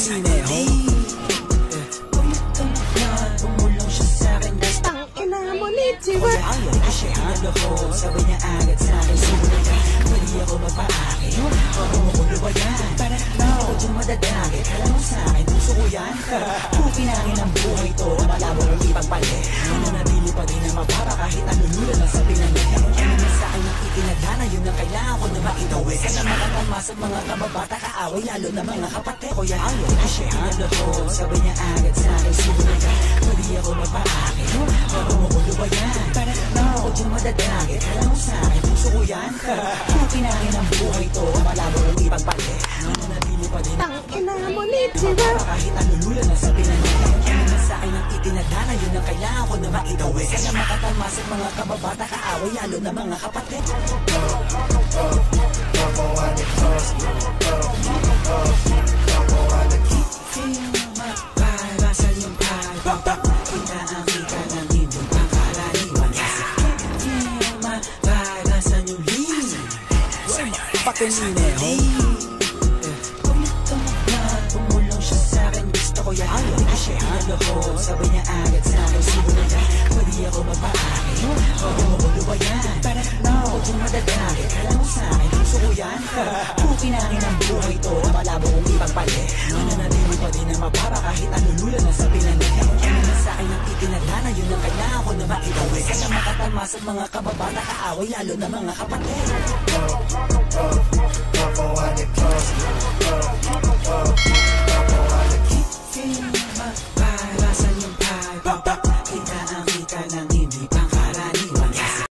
sige. Sabi niya agad sa'kin, sumunod ka, pwede ako magpaakit. Huwag mo kong lubayan, para ako dyan madadagit. Alam mo sa'kin, puso ko yan. Pupinangin ang buhay to, malabo kong ipagpalit. Nananabili pa din na mababa kahit alulula lang sa pinanit. Ano na sa'kin ang itinadhana, yun ang kailangan ko na maitawid. Sa makatamas at mga kababata, kaaway lalo na mga kapatid ko yan. Kasi pinalahod, sabi niya agad sa'kin, sumunod ka, pwede ako magpaakit. Huwag mo kong lubayan, para ako dyan madadagit. Alam mo sa'kin, puso ko yan. Pupinangin ang buhay to, malabo kong ipagpalit. Nananabili pa din ang kahit alulula na sa pinanit. Ano na sa'kin ang itinadhana, yun ang kailangan ko na maitawid. Sa makatamas at mga kababata, kaaway lalo na mga kapatid. Maparasan yung palpapa, kita ang kita ng hindi pangkaraniwan. Maparasan yung linis, fucking tumulong siya sa'kin, gusto ko yan. Kasi pinalahod, sabi niya agad sa'kin, sumunod ka, pwede ako magpaakit. Huwag mo kong lubayan, para ako dyan madadagit. Alam mo sa'kin, puso ko yan. Pupinangin ang buhay to, malabo kong ipagpalit. Nananabili pa din na mababa kahit alulula na sa pinanit. Ano na sa'kin ang itinadhana, yun ang kailangan ko na maitawid. Sa makatamas at mga kababata, kaaway lalo na mga kapatid. Oh, oh, oh, oh, oh,